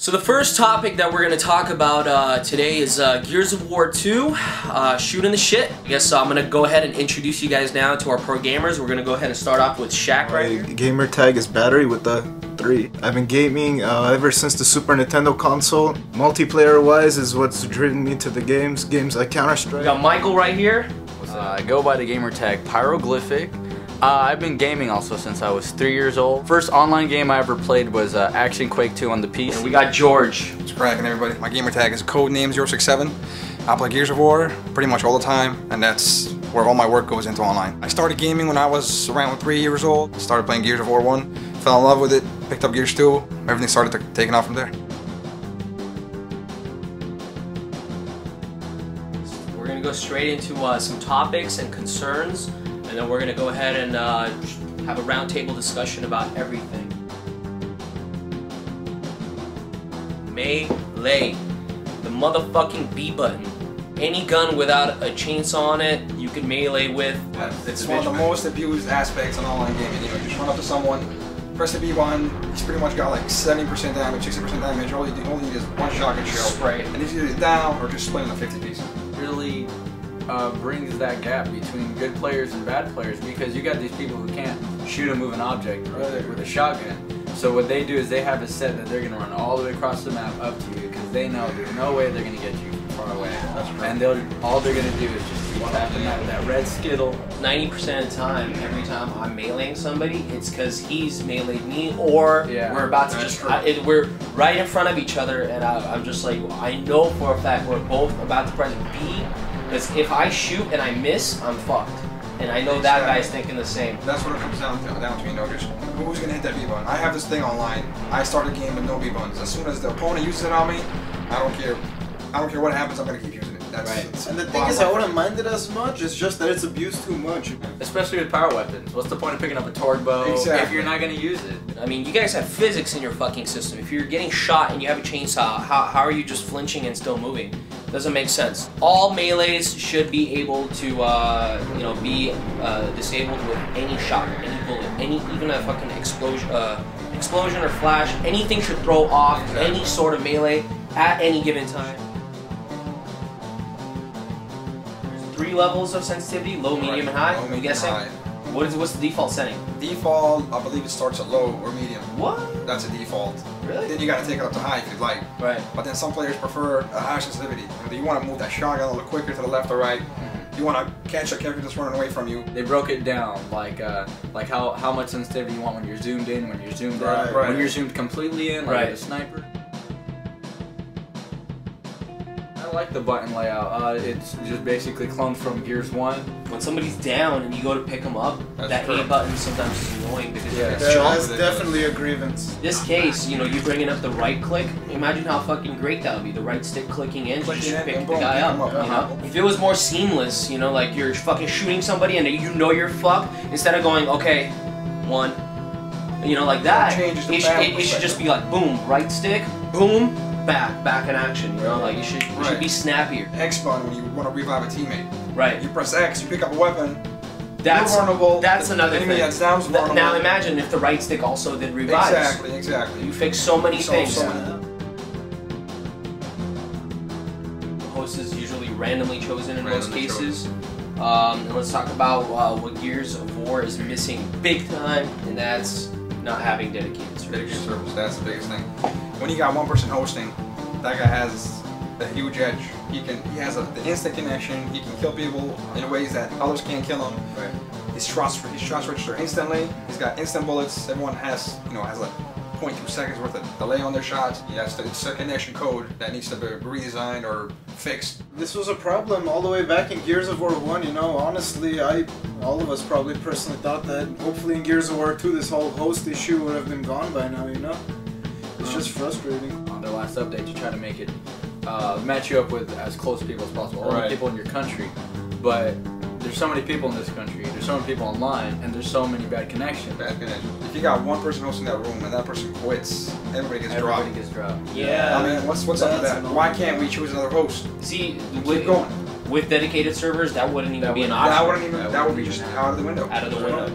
So the first topic that we're going to talk about today is Gears of War 2, shooting the shit. I guess I'm going to go ahead and introduce you guys now to our pro gamers. We're going to go ahead and start off with Shaq right here. Gamer tag is Battery with the 3. I've been gaming ever since the Super Nintendo console. Multiplayer wise is what's driven me to the games like Counter-Strike. We got Michael right here. I go by the gamer tag Pyroglyphic. I've been gaming also since I was 3 years old. First online game I ever played was Action Quake 2 on the PC. And we got George. What's cracking, everybody? My gamer tag is Codename067. I play Gears of War pretty much all the time, and that's where all my work goes into online. I started gaming when I was around 3 years old. Started playing Gears of War 1, fell in love with it, picked up Gears 2. Everything started taking off from there. We're going to go straight into some topics and concerns. And then we're going to go ahead and have a roundtable discussion about everything. Melee. The motherfucking B button. Any gun without a chainsaw on it, you can melee with. It's one of the most abused aspects in online gaming. You know, you just run up to someone, press the B button, he's pretty much got like 70% damage, 60% damage. All you need is one shotgun shell. Spray. And he's either down or just split into 50 pieces. Really brings that gap between good players and bad players, because you got these people who can't shoot a moving object with a shotgun. So what they do is they have a set that they're going to run all the way across the map up to you, because they know there's no way they're going to get you from far away. And all they're going to do is just keep tapping that red skittle. 90% of the time, every time I'm meleeing somebody, it's because he's meleeed me, or we're about to we're right in front of each other, and I'm just like, I know for a fact we're both about to press B. Because if I shoot and I miss, I'm fucked. And I know that guy's thinking the same. That's what it comes down to, you know, just who's going to hit that B button. I have this thing online. I start a game with no B buttons. As soon as the opponent uses it on me, I don't care. I don't care what happens, I'm going to keep using it. That's right. And the thing is, I wouldn't mind it as much, it's just that it's abused too much. Especially with power weapons. What's the point of picking up a torque bow if you're not going to use it? I mean, you guys have physics in your fucking system. If you're getting shot and you have a chainsaw, how are you just flinching and still moving? Doesn't make sense. All melees should be able to, you know, be disabled with any shot, any bullet, even a fucking explosion or flash. Anything should throw off any sort of melee at any given time. There's 3 levels of sensitivity: low, medium, and high. I'm guessing. What's the default setting? Default, I believe it starts at low or medium. What? That's a default. Really? Then you gotta take it up to high if you'd like. Right. But then some players prefer a high sensitivity. You want to move that shotgun a little quicker to the left or right. You want to catch a character that's running away from you. They broke it down, like how much sensitivity you want when you're zoomed in, when you're zoomed out, right. when you're zoomed completely in, like with a sniper. I like the button layout. It's just basically cloned from Gears 1. When somebody's down and you go to pick them up, that A button sometimes is annoying because that's definitely a grievance. This case, you know, you bringing up the right click. Imagine how fucking great that would be. The right stick clicking in, just pick the guy up. You know, if it was more seamless, you know, like you're fucking shooting somebody and you know you're fucked, instead of going, okay, 1, you know, like that. It should just be like boom, right stick, boom. Back in action, you know, like it should be snappier. X button when you want to revive a teammate. Right. You press X, you pick up a weapon. That's vulnerable. That's another thing. That's vulnerable. Now imagine if the right stick also did revives. Exactly. You fix so many things. So the host is usually randomly chosen in most cases. And let's talk about what Gears of War is missing big time, and that's not having dedicated servers. Dedicated servers, that's the biggest thing. When you got one person hosting, that guy has a huge edge. He has the instant connection. He can kill people in ways that others can't kill him. Right. His trust register instantly. He's got instant bullets. Everyone has like 0.2 seconds worth of delay on their shots. It's a connection code that needs to be redesigned or fixed. This was a problem all the way back in Gears of War 1, you know. Honestly, all of us probably personally thought that hopefully in Gears of War 2 this whole host issue would have been gone by now, you know. It's just frustrating. On their last update, you try to make it match you up with as close people as possible. Only people in your country, but there's so many people in this country, there's so many people online, and there's so many bad connections. If you got one person hosting that room and that person quits, everybody gets dropped. Yeah. I mean, what's up with that? Why can't we choose another host? See, keep going. With dedicated servers, that wouldn't even be an option. That would be just out of the window. Out of the window.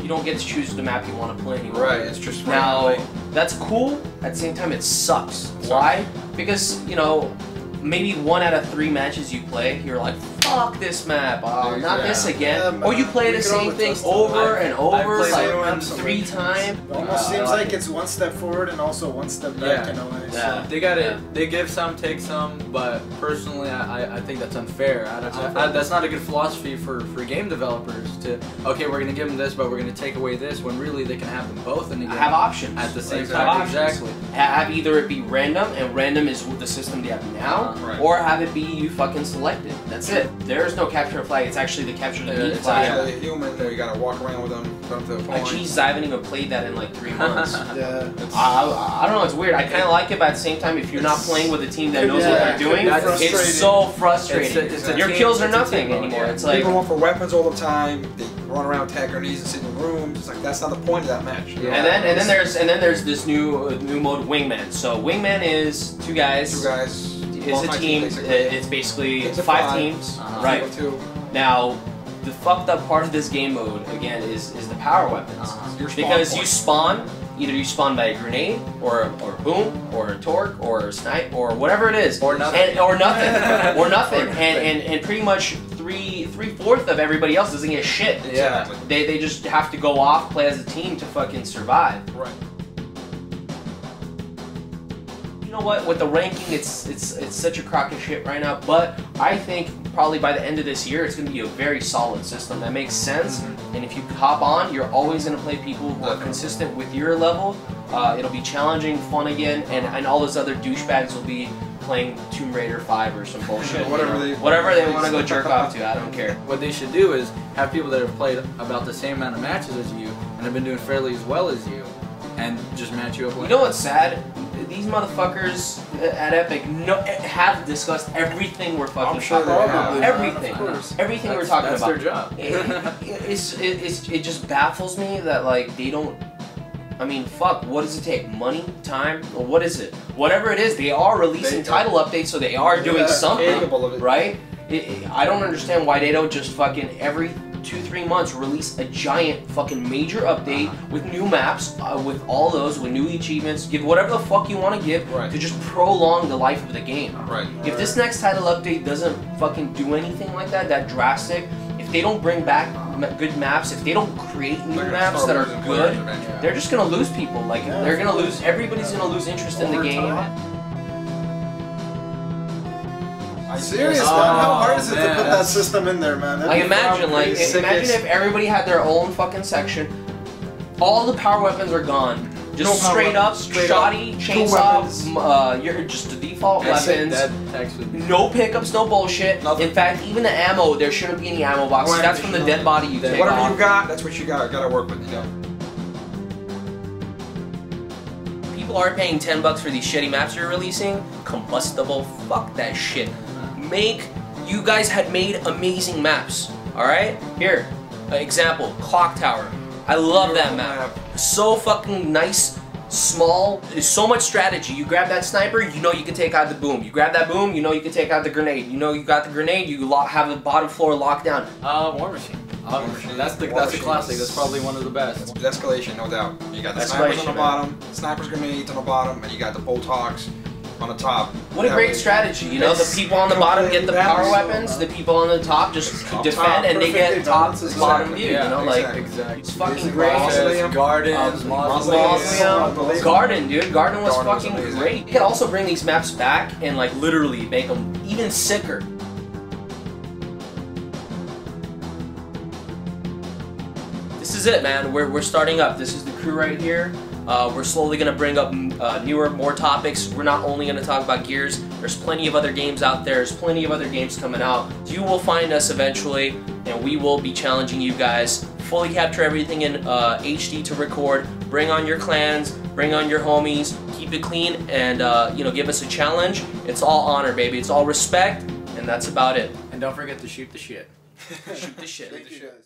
you don't get to choose the map you want to play anymore. Right, it's just now that's cool. At the same time, it sucks. Why? Because you know, maybe 1 out of 3 matches you play, you're like, fuck this map, not this again. Or you play the same thing over and over, like 3 times. It almost seems like it's 1 step forward and also 1 step back in a way. Yeah. They got it. They give some, take some, but personally, I think that's unfair. That's not a good philosophy for game developers to, okay, we're gonna give them this, but we're gonna take away this, when really they can have them both in the game. Have options at the same time. Exactly. Have either it be random, and random is the system they have now, or have it be you fucking selected. That's it. There is no capture a flag. It's actually the capture the meat flag. It's actually human. You gotta walk around with them. Come to the point. Like, Jesus, I haven't even played that in like 3 months. Yeah. I don't know. It's weird. I kind of like it, but at the same time, if you're not playing with a team that knows what they're doing, it's so frustrating. Your kills are nothing anymore. It's like people run for weapons all the time. They run around, attack their knees, and sit in rooms. It's like that's not the point of that match. Yeah. And then there's this new mode, Wingman. So Wingman is 2 guys. 2 guys. It's a team. It's basically 5 teams, right? Now, the fucked up part of this game mode again is the power weapons, because you spawn. Either you spawn by a grenade, or a boom, or a torque, or a snipe, or whatever it is, or nothing, or nothing, and pretty much 3/4 of everybody else doesn't get shit. Yeah, they just have to go off, play as a team to fucking survive. Right. You know what? With the ranking, it's such a crock of shit right now. But I think probably by the end of this year, it's going to be a very solid system that makes sense. And if you hop on, you're always going to play people who are consistent with your level. It'll be challenging, fun again, and all those other douchebags will be playing Tomb Raider 5 or some bullshit. Whatever they want to go jerk off to, I don't care. What they should do is have people that have played about the same amount of matches as you and have been doing fairly as well as you, and just match you up. You know what's sad? These motherfuckers at Epic have discussed everything we're fucking talking about. Everything we're talking about. That's their job. It just baffles me that like they don't. I mean, fuck. What does it take? Money, time, or what is it? Whatever it is, they are releasing title updates, so they are doing something, right? I don't understand why they don't just fucking every 2-3 months release a giant fucking major update with new maps, with all those, with new achievements, give whatever the fuck you want to give to just prolong the life of the game. If this next title update doesn't fucking do anything like that drastic, if they don't bring back good maps, if they don't create new maps that are good, they're just gonna lose people. Like they're gonna lose. Everybody's gonna lose interest in the game. Serious, man. How hard is it to put that system in there, man? Like imagine if everybody had their own fucking section. All the power weapons are gone. Just straight up, shoddy, chainsaw, you're just the default weapons. No pickups, no bullshit. In fact, even the ammo, there shouldn't be any ammo boxes. That's from the dead body you take off. Whatever you got, that's what you got. Gotta work with, you know. People are paying $10 for these shitty maps you're releasing. Combustible, fuck that shit. You guys had made amazing maps, alright? Here, example, Clock Tower. I love that map. So fucking nice, small, there's so much strategy. You grab that sniper, you know you can take out the boom. You grab that boom, you know you can take out the grenade. You know you got the grenade, you have the bottom floor locked down. War Machine. That's a classic. That's probably one of the best. Escalation, no doubt. You got the snipers on the bottom, snipers, grenades on the bottom, and you got the bolt hawks on the top. What a great strategy, you know? The people on the bottom get the power weapons, the people on the top just defend, and they get top to bottom view, you know? Like, it's fucking great. Gardens, Mausoleum. Garden, dude. Garden was fucking great. You could also bring these maps back and, like, literally make them even sicker. This is it, man. We're starting up. This is the crew right here. We're slowly going to bring up newer, more topics. We're not only going to talk about Gears. There's plenty of other games out there. There's plenty of other games coming out. You will find us eventually, and we will be challenging you guys. Fully capture everything in HD to record. Bring on your clans. Bring on your homies. Keep it clean, and you know, give us a challenge. It's all honor, baby. It's all respect, and that's about it. And don't forget to shoot the shit. Shoot the shit.